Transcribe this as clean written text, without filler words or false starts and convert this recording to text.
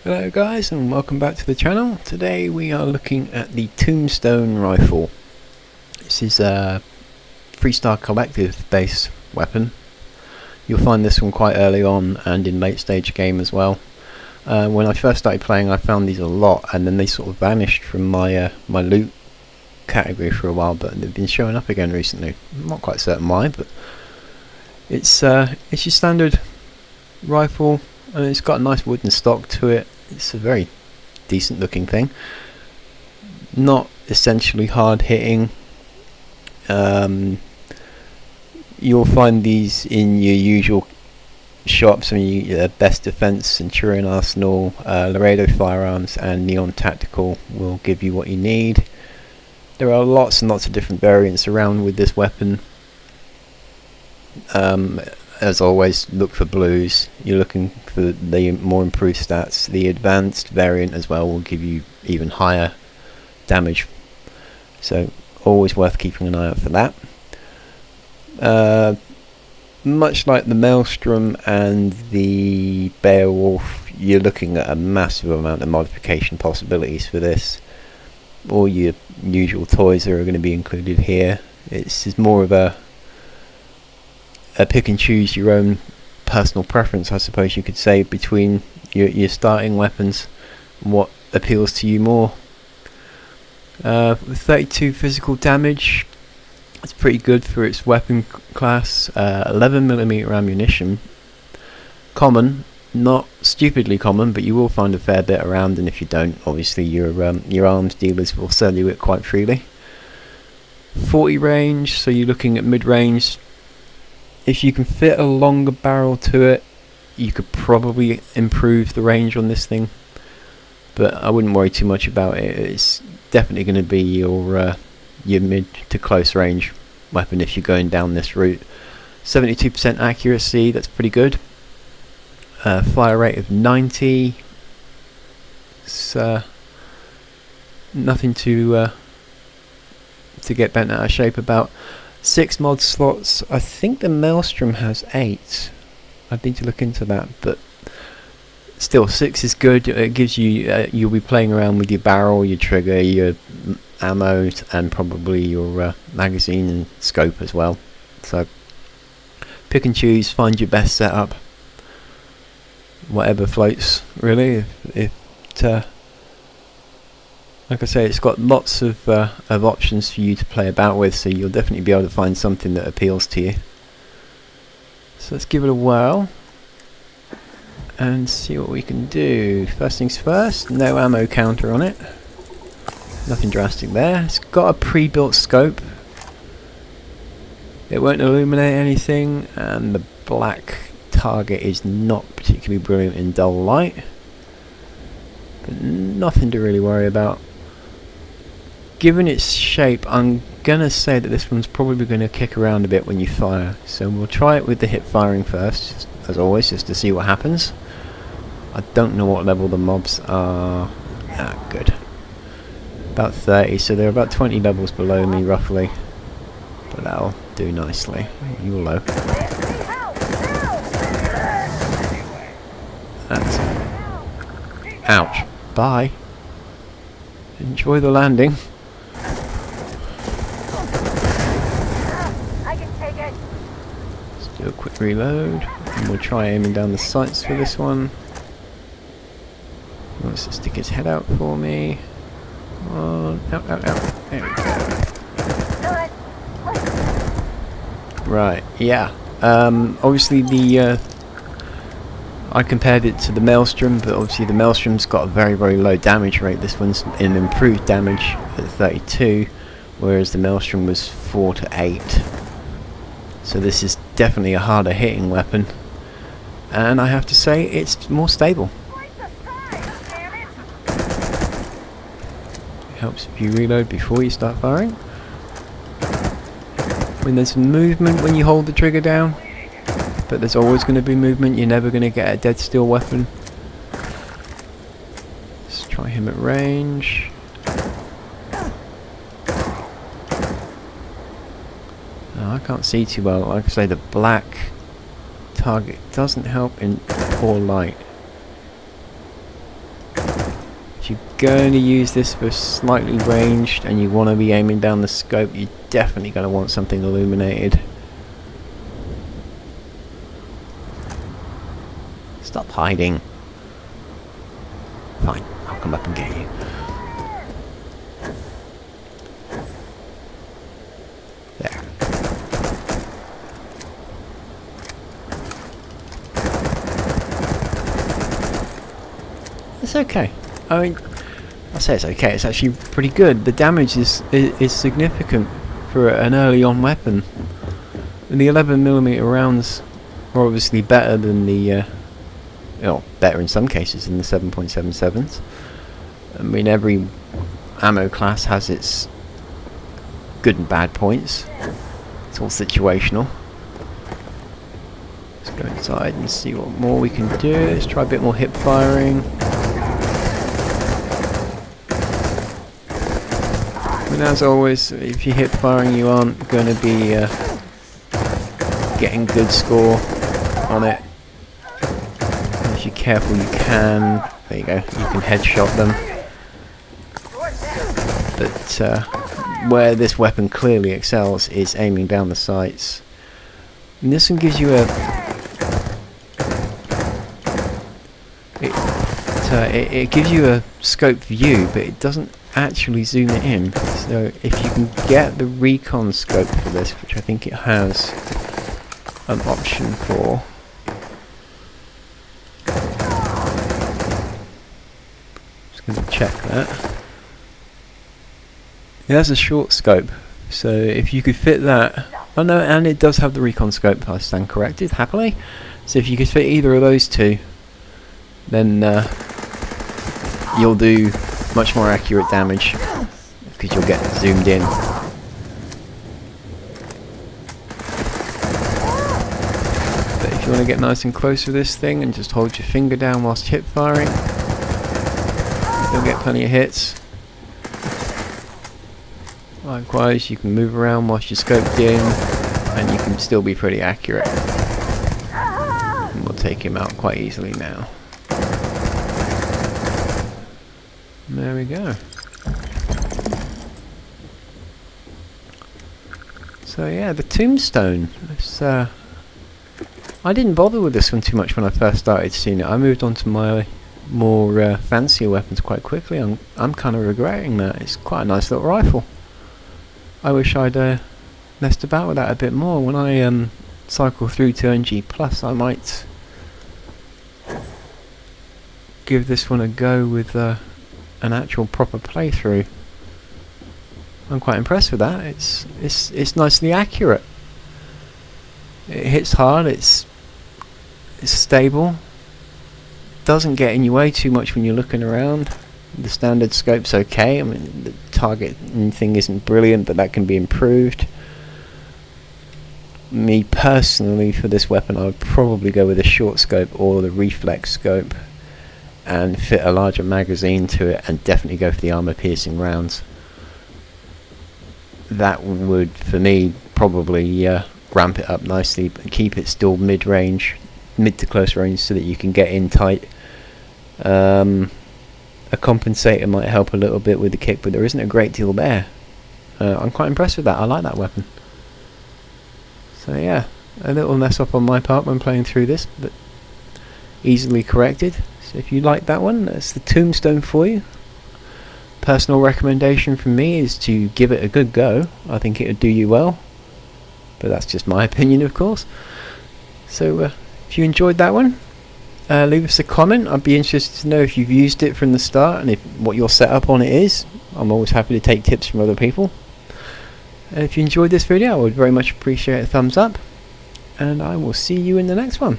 Hello guys and welcome back to the channel. Today we are looking at the Tombstone Rifle. This is a Freestar Collective based weapon. You'll find this one quite early on and in late stage game as well. When I first started playing I found these a lot and then they sort of vanished from my my loot category for a while, but they've been showing up again recently. I'm not quite certain why, but it's your standard rifle. And it's got a nice wooden stock to it. It's a very decent looking thing. Not essentially hard hitting. You'll find these in your usual shops. I mean, Best Defense, Centurion Arsenal, Laredo Firearms and Neon Tactical will give you what you need. There are lots and lots of different variants around with this weapon. As always, look for blues. You're looking for the more improved stats. The advanced variant as well will give you even higher damage, so always worth keeping an eye out for that. Much like the Maelstrom and the Beowulf, you're looking at a massive amount of modification possibilities for this. All your usual toys are going to be included here. It's more of a pick and choose your own personal preference, I suppose you could say, between your starting weapons and what appeals to you more. With 32 physical damage, it's pretty good for its weapon class. 11mm ammunition, common, not stupidly common, but you will find a fair bit around, and if you don't, obviously your arms dealers will sell you it quite freely. 40 range, so you're looking at mid-range. If you can fit a longer barrel to it, you could probably improve the range on this thing, but I wouldn't worry too much about it. It's definitely going to be your mid to close range weapon if you're going down this route. 72% accuracy, that's pretty good. Fire rate of 90. It's nothing to get bent out of shape about. 6 mod slots. I think the Maelstrom has 8. I'd need to look into that, but still 6 is good. It gives you you'll be playing around with your barrel, your trigger, your ammo, and probably your magazine and scope as well. So pick and choose, find your best setup, whatever floats really. Like I say, it's got lots of options for you to play about with, so you'll definitely be able to find something that appeals to you. So let's give it a whirl and see what we can do. First things first, no ammo counter on it. Nothing drastic there. It's got a pre-built scope. It won't illuminate anything, and the black target is not particularly brilliant in dull light, but nothing to really worry about. Given its shape, I'm gonna say that this one's probably gonna kick around a bit when you fire, so we'll try it with the hip firing first, as always, just to see what happens. I don't know what level the mobs are. Good. About 30, so they're about 20 levels below me roughly, but that'll do nicely. You'll low. That's... ouch. Bye. Enjoy the landing. Do a quick reload, and we'll try aiming down the sights for this one. He wants to stick his head out for me. Come on, out, out, out. There we go. Right, yeah. Obviously I compared it to the Maelstrom, but obviously the Maelstrom's got a very, very low damage rate. This one's in improved damage at 32, whereas the Maelstrom was 4 to 8. So this is definitely a harder hitting weapon, and I have to say it's more stable. It helps if you reload before you start firing. When there's movement when you hold the trigger down, but there's always going to be movement. You're never going to get a dead still weapon. Let's try him at range. I can't see too well. Like I say, the black target doesn't help in poor light. you're going to use this for slightly ranged and you want to be aiming down the scope, you're definitely going to want something illuminated. Stop hiding. Fine, I'll come up and get you. There. It's okay. I mean, I say it's okay, it's actually pretty good. The damage is significant for an early on weapon. And the 11mm rounds are obviously better than the better in some cases than the 7.77s. I mean, every ammo class has its good and bad points. It's all situational. Let's go inside and see what more we can do. Let's try a bit more hip firing. And as always, if you're hip firing, you aren't going to be getting good score on it. If you're careful, you can. There you go. You can headshot them. But where this weapon clearly excels is aiming down the sights. And this one gives you a. It gives you a scope view, but it doesn't actually zoom it in. So if you can get the recon scope for this, which I think it has an option for. Check that. It has a short scope, so if you could fit that, oh no, and it does have the recon scope, I stand corrected, happily. So if you could fit either of those two, then you'll do much more accurate damage, because you'll get zoomed in. But if you want to get nice and close with this thing and just hold your finger down whilst hip firing, you'll get plenty of hits. Likewise, you can move around whilst you're scoped in, and you can still be pretty accurate. And we'll take him out quite easily now. There we go. So yeah, the Tombstone. I didn't bother with this one too much when I first started seeing it. I moved on to my more fancier weapons quite quickly. I'm kind of regretting that. It's quite a nice little rifle. I wish I'd messed about with that a bit more. When I cycle through to NG Plus, I might give this one a go with an actual proper playthrough. I'm quite impressed with that. It's nicely accurate. It hits hard. It's stable. Doesn't get in your way too much when you're looking around. The standard scope's okay. I mean, the targeting thing isn't brilliant, but that can be improved. Me personally, for this weapon, I would probably go with a short scope or the reflex scope and fit a larger magazine to it, and definitely go for the armor piercing rounds. That would, for me, probably ramp it up nicely, but keep it still mid-range, mid to close range, so that you can get in tight. A compensator might help a little bit with the kick, but there isn't a great deal there. I'm quite impressed with that. I like that weapon. So yeah, a little mess up on my part when playing through this, but easily corrected. So if you like that one, that's the Tombstone for you. Personal recommendation from me is to give it a good go. I think it would do you well, but that's just my opinion, of course. So if you enjoyed that one, leave us a comment. I'd be interested to know if you've used it from the start and what your setup on it is. I'm always happy to take tips from other people. And if you enjoyed this video, I would very much appreciate a thumbs up, and I will see you in the next one.